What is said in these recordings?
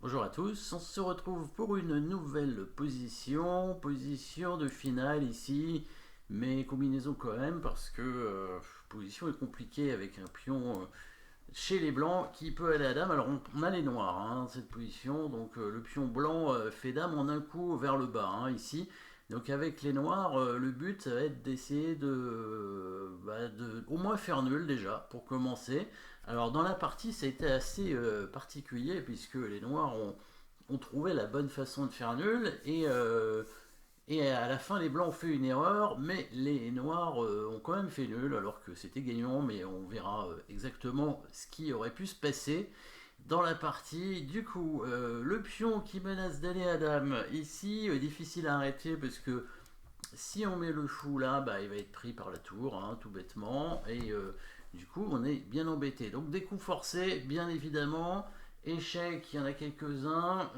Bonjour à tous, on se retrouve pour une nouvelle position de finale ici, mais combinaison quand même parce que position est compliquée avec un pion chez les blancs qui peut aller à dame. Alors on a les noirs dans cette position, donc le pion blanc fait dame en un coup vers le bas ici. Donc avec les noirs, le but ça va être d'essayer de au moins faire nul déjà pour commencer. Alors dans la partie ça a été assez particulier puisque les noirs ont trouvé la bonne façon de faire nul et à la fin les blancs ont fait une erreur mais les noirs ont quand même fait nul alors que c'était gagnant, mais on verra exactement ce qui aurait pu se passer dans la partie. Du coup, le pion qui menace d'aller à dame ici, difficile à arrêter parce que si on met le fou là, il va être pris par la tour, tout bêtement, et du coup on est bien embêté. Donc des coups forcés, bien évidemment. Échec, il y en a quelques-uns.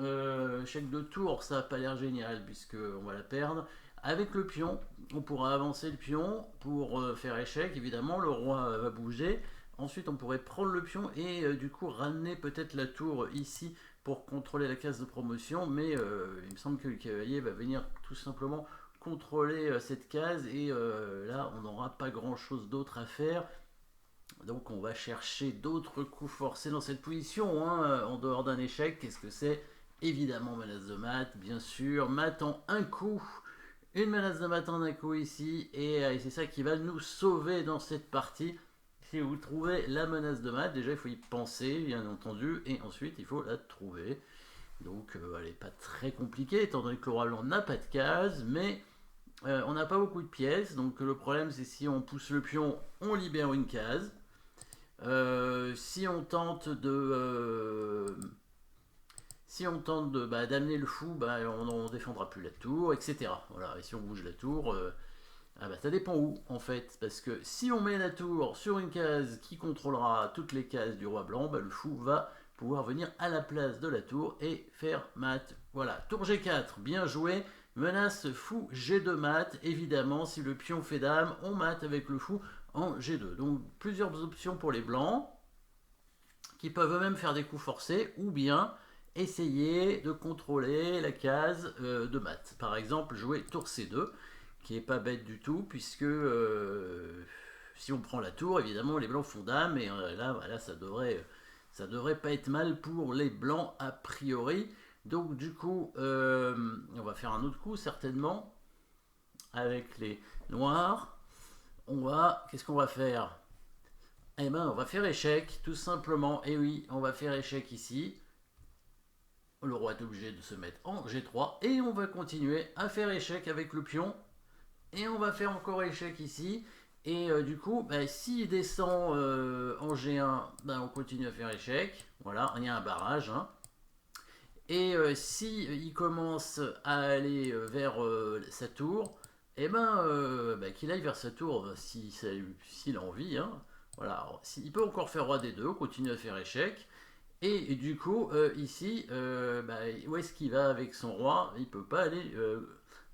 Échec de tour, ça n'a pas l'air génial puisqu'on va la perdre. Avec le pion, on pourra avancer le pion pour faire échec, évidemment, le roi va bouger. Ensuite, on pourrait prendre le pion et du coup ramener peut-être la tour ici pour contrôler la case de promotion, mais il me semble que le cavalier va venir tout simplement contrôler cette case et là on n'aura pas grand chose d'autre à faire, donc on va chercher d'autres coups forcés dans cette position en dehors d'un échec. Qu'est-ce que c'est? Évidemment menace de mat, bien sûr, mat en un coup, une menace de mat en un coup ici, et c'est ça qui va nous sauver dans cette partie. Si vous trouvez la menace de mat, déjà il faut y penser bien entendu, et ensuite il faut la trouver. Donc elle n'est pas très compliquée étant donné que le roi blanc n'a pas de case, mais on n'a pas beaucoup de pièces, donc le problème c'est si on pousse le pion, on libère une case. Si on tente d'amener le fou, on défendra plus la tour, etc. Voilà, et si on bouge la tour, ça dépend où en fait, parce que si on met la tour sur une case qui contrôlera toutes les cases du roi blanc, le fou va pouvoir venir à la place de la tour et faire mat. Voilà, tour G4, bien joué. Menace fou G2 mat, évidemment, si le pion fait dame, on mat avec le fou en G2. Donc plusieurs options pour les blancs, qui peuvent eux-mêmes faire des coups forcés, ou bien essayer de contrôler la case de mat. Par exemple, jouer tour C2, qui est pas bête du tout, puisque si on prend la tour, évidemment, les blancs font dame, et là ça devrait pas être mal pour les blancs a priori. Donc du coup, on va faire un autre coup certainement avec les noirs. Qu'est-ce qu'on va faire? Eh ben, on va faire échec, tout simplement. Et oui, on va faire échec ici. Le roi est obligé de se mettre en G3 et on va continuer à faire échec avec le pion. Et on va faire encore échec ici. Et du coup, s'il descend en G1, on continue à faire échec. Voilà, il y a un barrage. Et si il commence à aller vers sa tour, qu'il aille vers sa tour s'il a envie. Voilà, alors, il peut encore faire roi D2, continuer à faire échec. Et du coup, ici, où est-ce qu'il va avec son roi? Il peut pas aller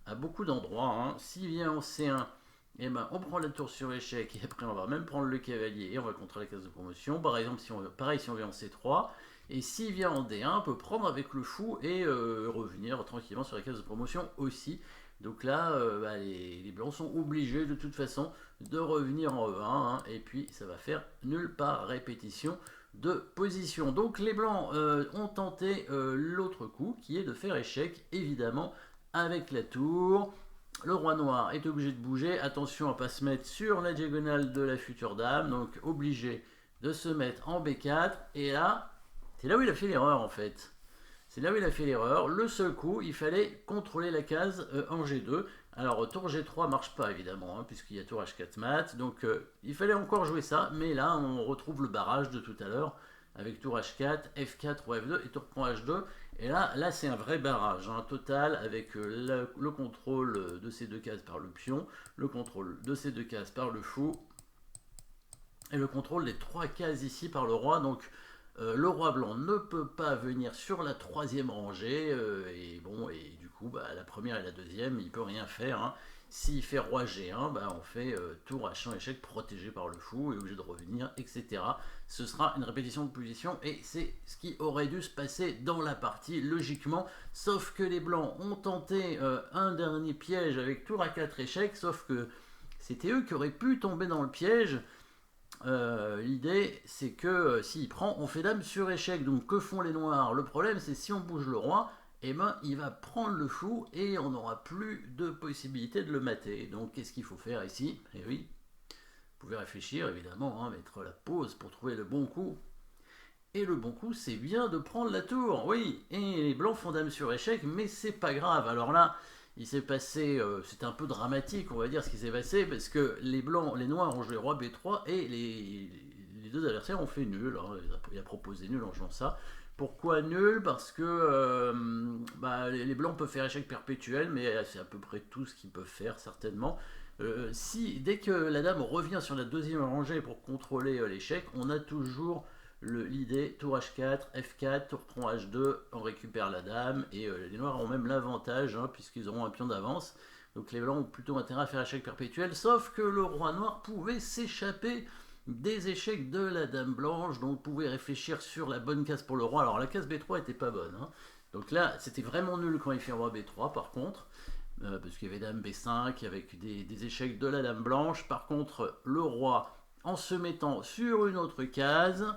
à beaucoup d'endroits. S'il vient en C1, on prend la tour sur échec, et après on va même prendre le cavalier et on va contrôler la case de promotion. Par exemple, si on vient en C3, et s'il vient en D1, on peut prendre avec le fou et revenir tranquillement sur la case de promotion aussi. Donc là, les blancs sont obligés de toute façon de revenir en E1, et puis ça va faire nul par répétition de position. Donc les blancs ont tenté l'autre coup, qui est de faire échec, évidemment, avec la tour. Le roi noir est obligé de bouger. Attention à ne pas se mettre sur la diagonale de la future dame, donc obligé de se mettre en B4. Et là, c'est là où il a fait l'erreur en fait. C'est là où il a fait l'erreur. Le seul coup, il fallait contrôler la case en G2. Alors tour G3 marche pas évidemment, puisqu'il y a tour H4 mat. Donc il fallait encore jouer ça. Mais là, on retrouve le barrage de tout à l'heure avec tour H4, F4 ou F2 et tour prend H2. Et là c'est un vrai barrage total avec le contrôle de ces deux cases par le pion, le contrôle de ces deux cases par le fou et le contrôle des trois cases ici par le roi. Donc le roi blanc ne peut pas venir sur la troisième rangée et du coup la première et la deuxième il peut rien faire. S'il fait roi G1, bah, on fait tour H1 échec protégé par le fou et obligé de revenir, etc. Ce sera une répétition de position et c'est ce qui aurait dû se passer dans la partie logiquement, sauf que les blancs ont tenté un dernier piège avec tour A4 échec, sauf que c'était eux qui auraient pu tomber dans le piège. L'idée c'est que s'il prend, on fait dame sur échec, donc que font les noirs? Le problème c'est si on bouge le roi, eh ben, il va prendre le fou et on n'aura plus de possibilité de le mater. Donc qu'est-ce qu'il faut faire ici? Eh oui, vous pouvez réfléchir évidemment, hein, mettre la pause pour trouver le bon coup. Et le bon coup, c'est bien de prendre la tour, oui. Et les blancs font dame sur échec, mais c'est pas grave. Alors là, il s'est passé, c'était un peu dramatique, on va dire, ce qui s'est passé, parce que les blancs, les noirs ont joué roi B3 et les deux adversaires ont fait nul. Hein. Il a proposé nul en jouant ça. Pourquoi nul? Parce que bah, les blancs peuvent faire échec perpétuel, mais c'est à peu près tout ce qu'ils peuvent faire, certainement. Dès que la dame revient sur la deuxième rangée pour contrôler l'échec, on a toujours l'idée tour H4, F4, tour tron H2, on récupère la dame, et les noirs ont même l'avantage, hein, puisqu'ils auront un pion d'avance. Donc les blancs ont plutôt intérêt à faire échec perpétuel, sauf que le roi noir pouvait s'échapper des échecs de la dame blanche, donc vous pouvez réfléchir sur la bonne case pour le roi. Alors la case B3 était pas bonne, hein. Donc là c'était vraiment nul quand il fait roi B3 par contre, parce qu'il y avait dame B5 avec des échecs de la dame blanche. Par contre le roi, en se mettant sur une autre case,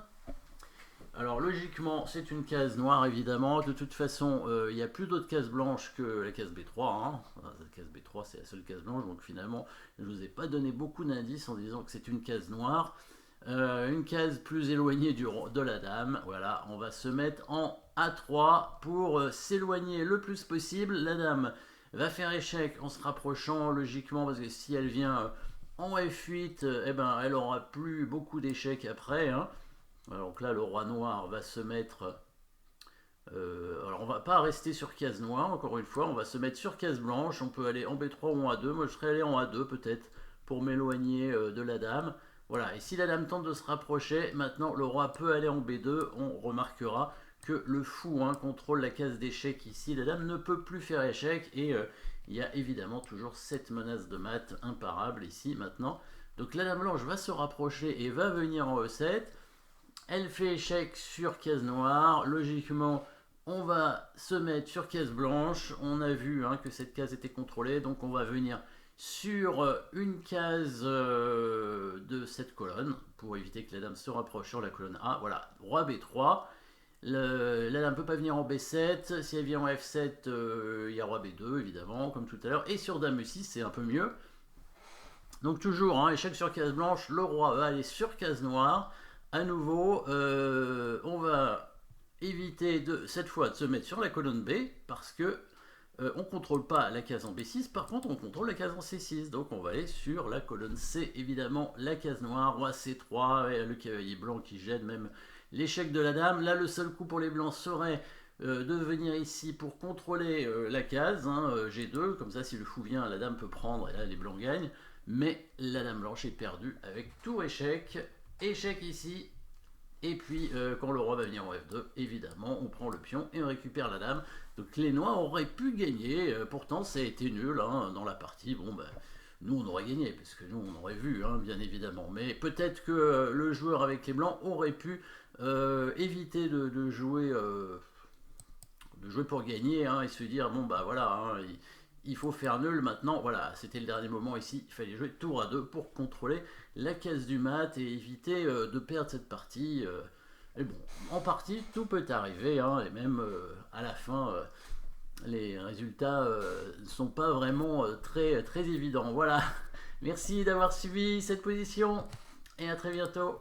alors logiquement c'est une case noire évidemment, de toute façon il n'y a plus d'autres cases blanches que la case B3, hein. La case B3 c'est la seule case blanche, donc finalement je ne vous ai pas donné beaucoup d'indices en disant que c'est une case noire. Une case plus éloignée de la dame, voilà, on va se mettre en A3 pour s'éloigner le plus possible. La dame va faire échec en se rapprochant logiquement, parce que si elle vient en F8, eh ben, elle aura plus beaucoup d'échecs après, hein. Donc là, le roi noir va se mettre... alors on va pas rester sur case noire, encore une fois, on va se mettre sur case blanche. On peut aller en B3 ou en A2. Moi, je serais allé en A2 peut-être pour m'éloigner de la dame. Voilà, et si la dame tente de se rapprocher, maintenant le roi peut aller en B2. On remarquera que le fou, hein, contrôle la case d'échec ici. La dame ne peut plus faire échec et il y a évidemment toujours cette menace de mat imparable ici maintenant. Donc la dame blanche va se rapprocher et va venir en E7. Elle fait échec sur case noire. Logiquement, on va se mettre sur case blanche. On a vu, hein, que cette case était contrôlée, donc on va venir sur une case de cette colonne pour éviter que la dame se rapproche sur la colonne A. Voilà, roi B3. La dame ne peut pas venir en B7. Si elle vient en F7, il y a roi B2 évidemment, comme tout à l'heure. Et sur dame E6, c'est un peu mieux. Donc toujours, hein, échec sur case blanche, le roi va aller sur case noire. À nouveau, on va éviter cette fois de se mettre sur la colonne B, parce que on ne contrôle pas la case en B6, par contre on contrôle la case en C6, donc on va aller sur la colonne C, évidemment la case noire, roi C3, et le cavalier blanc qui gêne même l'échec de la dame. Là le seul coup pour les blancs serait de venir ici pour contrôler la case, hein, G2, comme ça si le fou vient la dame peut prendre et là les blancs gagnent, mais la dame blanche est perdue avec tour échec. Échec ici, et puis quand le roi va venir en F2, évidemment, on prend le pion et on récupère la dame. Donc les noirs auraient pu gagner, pourtant ça a été nul, hein, dans la partie. Bon, ben, nous on aurait gagné, parce que nous on aurait vu, hein, bien évidemment. Mais peut-être que le joueur avec les blancs aurait pu éviter de jouer pour gagner, hein, et se dire, bon bah voilà, hein, il faut faire nul maintenant. Voilà, c'était le dernier moment ici, il fallait jouer tour à 2 pour contrôler la case du mat et éviter de perdre cette partie. Et bon, en partie, tout peut arriver, hein, et même à la fin, les résultats ne sont pas vraiment très évidents. Voilà, merci d'avoir suivi cette position, et à très bientôt.